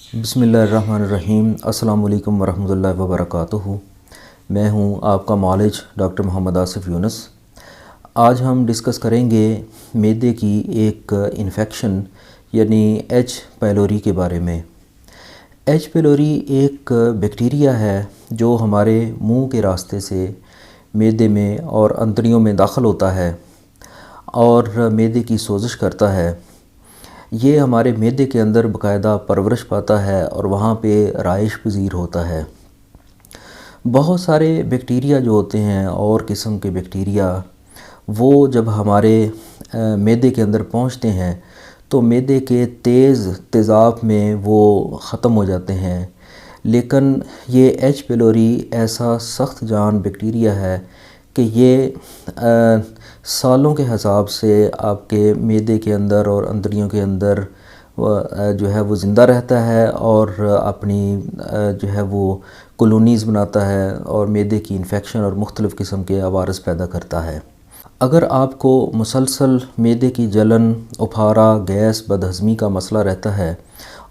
बिस्मिल्लाहिर्रहमानिर्रहीम। अस्सलाम वालेकुम वरहमतुल्लाहि वबरकातुहू। मैं हूँ आपका मौलज डॉक्टर मोहम्मद आसिफ यूनस। आज हम डिस्कस करेंगे मैदे की एक इन्फेक्शन यानी एच पाइलोरी के बारे में। एच पाइलोरी एक बैक्टीरिया है जो हमारे मुंह के रास्ते से मैदे में और अंतड़ियों में दाखिल होता है और मैदे की सोजिश करता है। ये हमारे मैदे के अंदर बाकायदा परवरिश पाता है और वहाँ पे राइश पज़ीर होता है। बहुत सारे बैक्टीरिया जो होते हैं और किस्म के बैक्टीरिया वो जब हमारे मैदे के अंदर पहुँचते हैं तो मैदे के तेज़ तेज़ाब में वो ख़त्म हो जाते हैं। लेकिन ये एच पाइलोरी ऐसा सख्त जान बैक्टीरिया है कि ये सालों के हिसाब से आपके मैदे के अंदर और अंतड़ियों के अंदर जो है वो ज़िंदा रहता है और अपनी जो है वो कॉलोनीज़ बनाता है और मैदे की इन्फेक्शन और मुख्तलिफ़ किस्म के अवारस पैदा करता है। अगर आपको मुसलसल मैदे की जलन, उफारा, गैस, बदहज़मी का मसला रहता है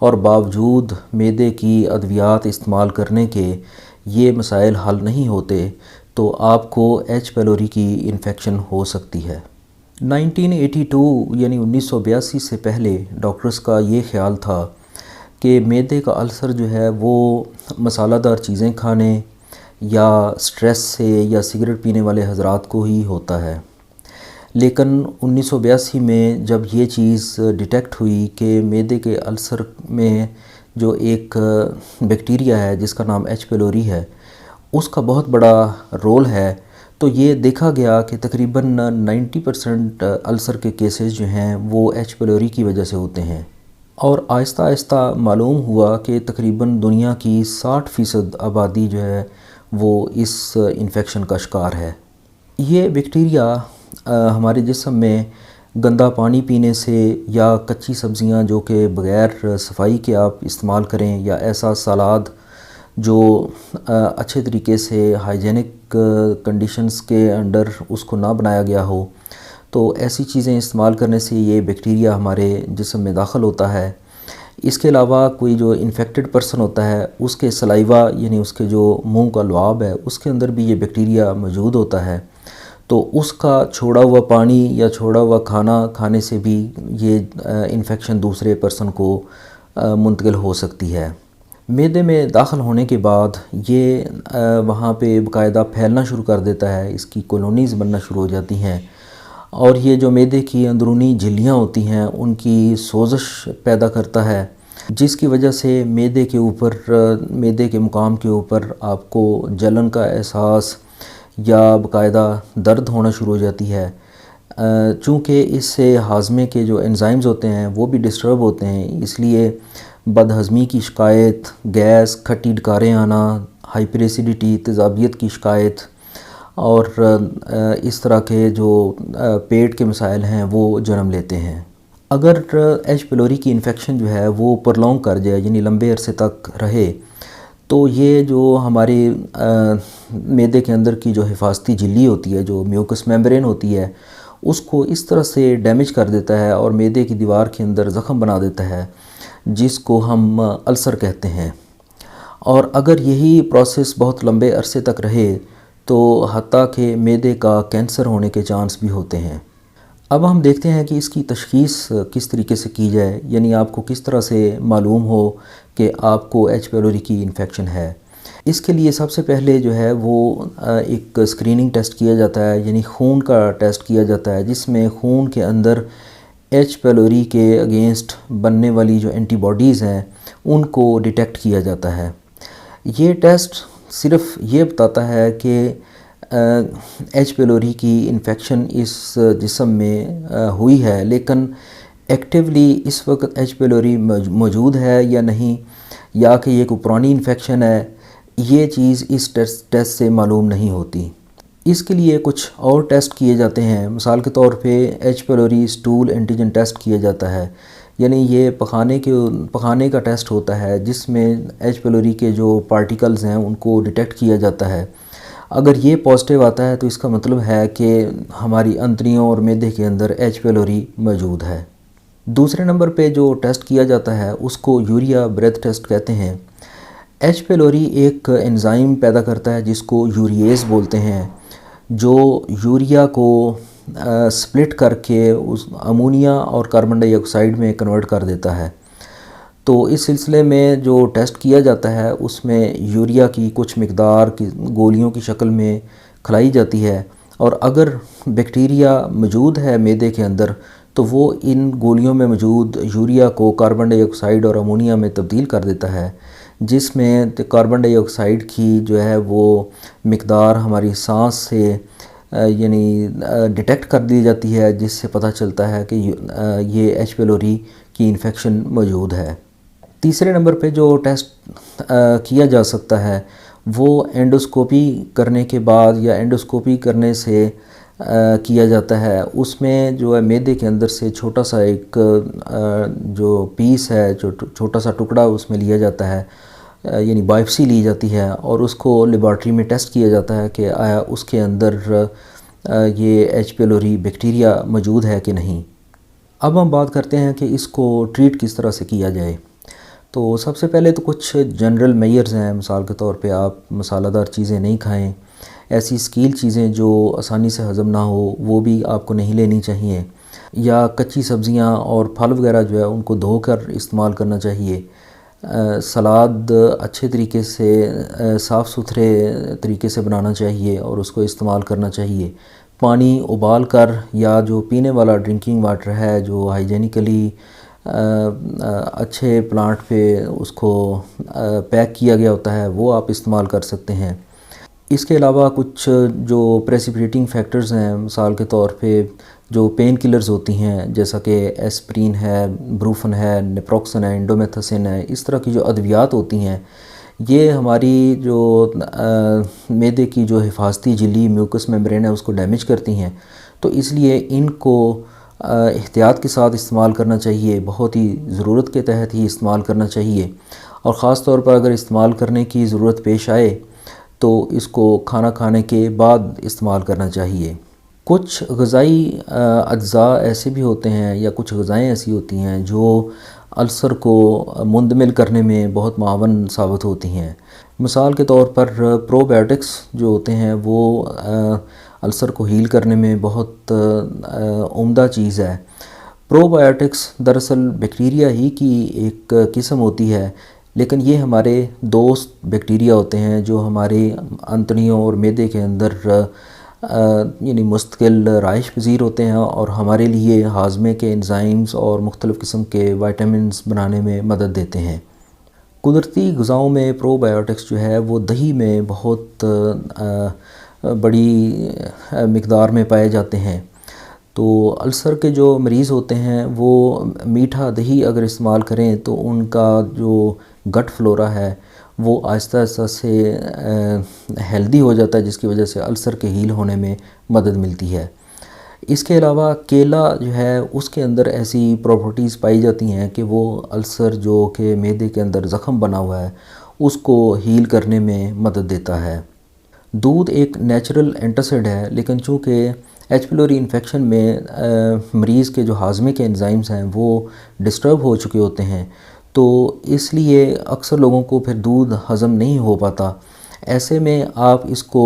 और बावजूद मैदे की अद्वियात इस्तेमाल करने के ये मसाइल हल नहीं होते तो आपको एच पाइलोरी की इन्फेक्शन हो सकती है। 1982 यानी 1982 से पहले डॉक्टर्स का ये ख्याल था कि मैदे का अल्सर जो है वो मसालादार चीज़ें खाने या स्ट्रेस से या सिगरेट पीने वाले हजरात को ही होता है। लेकिन 1982 में जब ये चीज़ डिटेक्ट हुई कि मैदे के अल्सर में जो एक बैक्टीरिया है जिसका नाम एच पाइलोरी है उसका बहुत बड़ा रोल है, तो ये देखा गया कि तकरीबन 90% अल्सर के केसेस जो हैं वो एच पाइलोरी की वजह से होते हैं। और आहिस्ता आहिस्ता मालूम हुआ कि तकरीबन दुनिया की 60% आबादी जो है वो इस इन्फेक्शन का शिकार है। ये बैक्टीरिया हमारे जिस्म में गंदा पानी पीने से या कच्ची सब्ज़ियां जो कि बग़ैर सफाई के आप इस्तेमाल करें या ऐसा सलाद जो अच्छे तरीके से हाइजेनिक कंडीशंस के अंडर उसको ना बनाया गया हो, तो ऐसी चीज़ें इस्तेमाल करने से ये बैक्टीरिया हमारे जिस्म में दाखिल होता है। इसके अलावा कोई जो इन्फेक्टेड पर्सन होता है उसके सलाइवा यानी उसके जो मुंह का लुआब है उसके अंदर भी ये बैक्टीरिया मौजूद होता है, तो उसका छोड़ा हुआ पानी या छोड़ा हुआ खाना खाने से भी ये इन्फेक्शन दूसरे पर्सन को मुंतकिल हो सकती है। मैदे में दाखिल होने के बाद ये वहाँ पे बाकायदा फैलना शुरू कर देता है, इसकी कॉलोनीज़ बनना शुरू हो जाती हैं और ये जो मैदे की अंदरूनी झिल्लियाँ होती हैं उनकी सोजिश पैदा करता है, जिसकी वजह से मैदे के ऊपर मैदे के मुकाम के ऊपर आपको जलन का एहसास या बाकायदा दर्द होना शुरू हो जाती है। चूँकि इससे हाजमे के जो एंजाइम्स होते हैं वो भी डिस्टर्ब होते हैं, इसलिए बदहज़मी की शिकायत, गैस, खट्टी डकारें आना, हाइपर एसिडिटी, तेज़ाबियत की शिकायत और इस तरह के जो पेट के मसाइल हैं वो जन्म लेते हैं। अगर एच पाइलोरी की इन्फेक्शन जो है वो प्रलॉन्ग कर जाए यानी लंबे अरसे तक रहे तो ये जो हमारे मैदे के अंदर की जो हिफाजती झिल्ली होती है, जो म्यूकस मेम्ब्रेन होती है, उसको इस तरह से डैमेज कर देता है और मैदे की दीवार के अंदर ज़ख़म बना देता है जिसको हम अल्सर कहते हैं। और अगर यही प्रोसेस बहुत लंबे अरसे तक रहे तो हत्ता कि मैदे का कैंसर होने के चांस भी होते हैं। अब हम देखते हैं कि इसकी तशख़ीस किस तरीके से की जाए, यानी आपको किस तरह से मालूम हो कि आपको एच पाइलोरी की इन्फेक्शन है। इसके लिए सबसे पहले जो है वो एक स्क्रीनिंग टेस्ट किया जाता है, यानी खून का टेस्ट किया जाता है जिसमें खून के अंदर एच पाइलोरी के अगेंस्ट बनने वाली जो एंटीबॉडीज़ हैं उनको डिटेक्ट किया जाता है। ये टेस्ट सिर्फ ये बताता है कि एच पाइलोरी की इन्फेक्शन इस जिस्म में हुई है, लेकिन एक्टिवली इस वक्त एच पाइलोरी मौजूद है या नहीं, या कि ये कोई पुरानी इन्फेक्शन है, ये चीज़ इस टेस्ट से मालूम नहीं होती। इसके लिए कुछ और टेस्ट किए जाते हैं। मिसाल के तौर पे H pylori stool antigen test किया जाता है, यानी ये पखाने का टेस्ट होता है जिसमें एच पाइलोरी के जो पार्टिकल्स हैं उनको डिटेक्ट किया जाता है। अगर ये पॉजिटिव आता है तो इसका मतलब है कि हमारी अंतड़ियों और मैदे के अंदर एच पाइलोरी मौजूद है। दूसरे नंबर पे जो टेस्ट किया जाता है उसको यूरिया ब्रेथ टेस्ट कहते हैं। एच पेलोरी एक एंजाइम पैदा करता है जिसको यूरिएज बोलते हैं, जो यूरिया को स्प्लिट करके उस अमोनिया और कार्बन डाइऑक्साइड में कन्वर्ट कर देता है। तो इस सिलसिले में जो टेस्ट किया जाता है उसमें यूरिया की कुछ मिकदार की गोलियों की शक्ल में खिलाई जाती है, और अगर बैक्टीरिया मौजूद है मैदे के अंदर तो वो इन गोलियों में मौजूद यूरिया को कार्बन डाइऑक्साइड और अमोनिया में तब्दील कर देता है, जिसमें कार्बन डाइऑक्साइड की जो है वो मिकदार हमारी सांस से यानी डिटेक्ट कर दी जाती है, जिससे पता चलता है कि ये एच पेलोरी की इन्फेक्शन मौजूद है। तीसरे नंबर पे जो टेस्ट किया जा सकता है वो एंडोस्कोपी करने के बाद या एंडोस्कोपी करने से किया जाता है। उसमें जो है मैदे के अंदर से छोटा सा एक जो पीस है, जो छोटा सा टुकड़ा उसमें लिया जाता है, यानी बायोप्सी ली जाती है और उसको लेबॉर्ट्री में टेस्ट किया जाता है कि आया उसके अंदर ये एच पेलोरी बैक्टीरिया मौजूद है कि नहीं। अब हम बात करते हैं कि इसको ट्रीट किस तरह से किया जाए। तो सबसे पहले तो कुछ जनरल मेजर्स हैं। मिसाल के तौर पे आप मसालादार चीज़ें नहीं खाएं, ऐसी स्कील चीज़ें जो आसानी से हज़म ना हो वो भी आपको नहीं लेनी चाहिए, या कच्ची सब्ज़ियां और फल वगैरह जो है उनको धोकर इस्तेमाल करना चाहिए। सलाद अच्छे तरीके से साफ़ सुथरे तरीके से बनाना चाहिए और उसको इस्तेमाल करना चाहिए। पानी उबाल कर या जो पीने वाला ड्रिंकिंग वाटर है जो हाइजेनिकली अच्छे प्लांट पे उसको पैक किया गया होता है वो आप इस्तेमाल कर सकते हैं। इसके अलावा कुछ जो प्रेसिपिटेटिंग फैक्टर्स हैं, मिसाल के तौर पे जो पेन किलर्स होती हैं जैसा कि एस्प्रिन है, ब्रूफन है, नेप्रोक्सन है, इंडोमेथासिन है, इस तरह की जो अद्वियात होती हैं ये हमारी जो मैदे की जो हिफाजती झिल्ली म्यूकस मेम्ब्रेन है उसको डैमेज करती हैं। तो इसलिए इनको एहतियात के साथ इस्तेमाल करना चाहिए, बहुत ही ज़रूरत के तहत ही इस्तेमाल करना चाहिए, और ख़ास तौर पर अगर इस्तेमाल करने की ज़रूरत पेश आए तो इसको खाना खाने के बाद इस्तेमाल करना चाहिए। कुछ ग़िज़ाई अज्ज़ा ऐसे भी होते हैं या कुछ ग़िज़ाएँ ऐसी होती हैं जो अल्सर को मुंदमिल करने में बहुत मुआवन साबित होती हैं। मिसाल के तौर पर प्रोबायोटिक्स जो होते हैं वो अल्सर को हील करने में बहुत उम्दा चीज़ है। प्रोबायोटिक्स दरअसल बैक्टीरिया ही की एक किस्म होती है, लेकिन ये हमारे दोस्त बैक्टीरिया होते हैं जो हमारे अंतड़ियों और मैदे के अंदर यानी मुस्तकिल राइश पज़ीर होते हैं और हमारे लिए हाजमे के एंजाइम्स और मुख्तलिफ़ किस्म के विटामिन्स बनाने में मदद देते हैं। कुदरती ग़िज़ाओं में प्रोबायोटिक्स जो है वो दही में बहुत बड़ी मिक़दार में पाए जाते हैं। तो अल्सर के जो मरीज़ होते हैं वो मीठा दही अगर इस्तेमाल करें तो उनका जो गट फ्लोरा है वो आहिस्ता आहिस्ता से हेल्दी हो जाता है, जिसकी वजह से अल्सर के हील होने में मदद मिलती है। इसके अलावा केला जो है उसके अंदर ऐसी प्रॉपर्टीज़ पाई जाती हैं कि वो अल्सर जो कि मैदे के अंदर ज़ख़म बना हुआ है उसको हील करने में मदद देता है। दूध एक नेचुरल एंटासिड है, लेकिन चूँकि एच पिलोरी इन्फेक्शन में मरीज़ के जो हाजमे के एंजाइम्स हैं वो डिस्टर्ब हो चुके होते हैं, तो इसलिए अक्सर लोगों को फिर दूध हज़म नहीं हो पाता। ऐसे में आप इसको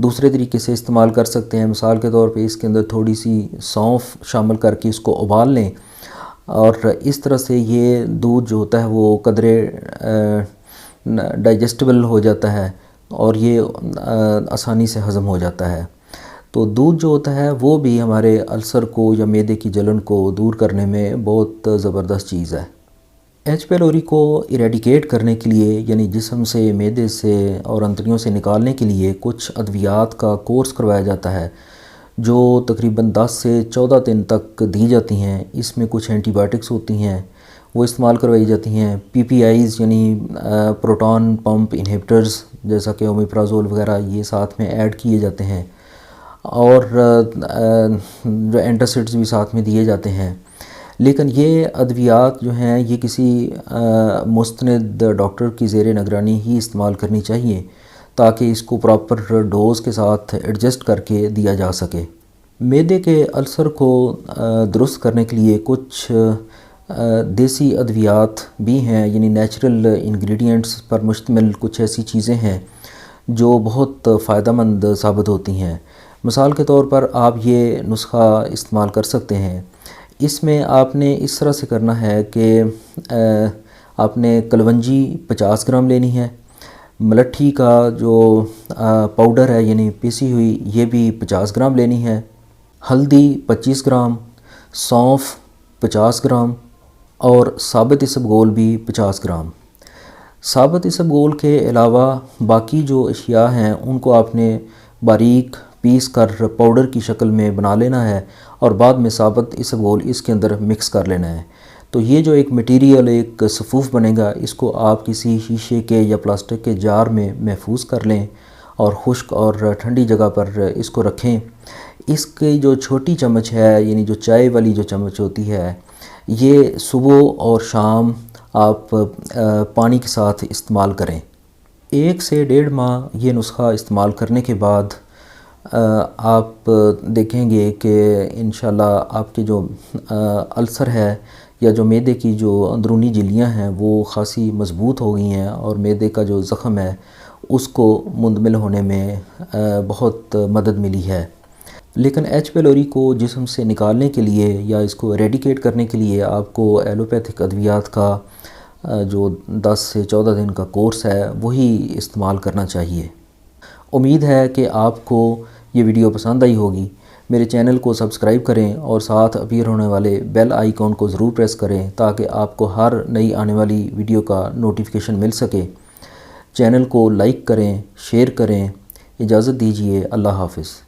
दूसरे तरीके से इस्तेमाल कर सकते हैं। मिसाल के तौर पे इसके अंदर थोड़ी सी सौंफ शामिल करके इसको उबाल लें और इस तरह से ये दूध जो होता है वो कदरे डाइजेस्टिबल हो जाता है और ये आसानी से हज़म हो जाता है। तो दूध जो होता है वो भी हमारे अल्सर को या मैदे की जलन को दूर करने में बहुत ज़बरदस्त चीज़ है। एच पेलोरी को इरेडिकेट करने के लिए यानी जिस्म से, मैदे से और अंतड़ियों से निकालने के लिए कुछ अद्वियात का कोर्स करवाया जाता है जो तकरीबन 10 से 14 दिन तक दी जाती हैं। इसमें कुछ एंटीबायोटिक्स होती हैं वो इस्तेमाल करवाई जाती हैं। PPIs यानी प्रोटॉन पंप इनहिबिटर्स जैसा कि ओमेप्राजोल वगैरह ये साथ में ऐड किए जाते हैं और जो एंटासिड्स भी साथ में दिए जाते हैं। लेकिन ये अद्वियात जो हैं ये किसी मुस्तनद डॉक्टर की ज़ेर निगरानी ही इस्तेमाल करनी चाहिए ताकि इसको प्रॉपर डोज़ के साथ एडजस्ट करके दिया जा सके। मैदे के अल्सर को दुरुस्त करने के लिए कुछ देसी अद्वियात भी हैं, यानी नेचुरल इंग्रेडिएंट्स पर मुश्तमिल कुछ ऐसी चीज़ें हैं जो बहुत फ़ायदेमंद साबित होती हैं। मिसाल के तौर पर आप ये नुस्खा इस्तेमाल कर सकते हैं। इसमें आपने इस तरह से करना है कि आपने कलवंजी 50 ग्राम लेनी है, मलट्ठी का जो पाउडर है यानी पीसी हुई ये भी 50 ग्राम लेनी है, हल्दी 25 ग्राम, सौंफ 50 ग्राम और साबित इसबगोल भी 50 ग्राम। साबित इसबगोल के अलावा बाकी जो अशिया हैं उनको आपने बारीक पीस कर पाउडर की शक्ल में बना लेना है और बाद में साबित इसबगोल इसके अंदर मिक्स कर लेना है। तो ये जो एक मटेरियल, एक सफ़ूफ बनेगा, इसको आप किसी शीशे के या प्लास्टिक के जार में महफूज कर लें और खुश्क और ठंडी जगह पर इसको रखें। इसकी जो छोटी चम्मच है, यानी जो चाय वाली जो चम्मच होती है, ये सुबह और शाम आप पानी के साथ इस्तेमाल करें। 1 से 1.5 माह ये नुस्खा इस्तेमाल करने के बाद आप देखेंगे कि इंशाल्लाह आपके जो अल्सर है या जो मैदे की जो अंदरूनी झिल्लियाँ हैं वो ख़ासी मज़बूत हो गई हैं और मैदे का जो ज़ख़म है उसको मुंदमिल होने में बहुत मदद मिली है। लेकिन h. pylori को जिस्म से निकालने के लिए या इसको एरेडिकेट करने के लिए आपको एलोपैथिक अद्वियात का जो 10 से 14 दिन का कोर्स है वही इस्तेमाल करना चाहिए। उम्मीद है कि आपको ये वीडियो पसंद आई होगी। मेरे चैनल को सब्सक्राइब करें और साथ अपीयर होने वाले बेल आइकॉन को ज़रूर प्रेस करें ताकि आपको हर नई आने वाली वीडियो का नोटिफिकेशन मिल सके। चैनल को लाइक करें, शेयर करें। इजाज़त दीजिए। अल्लाह हाफ़िज़।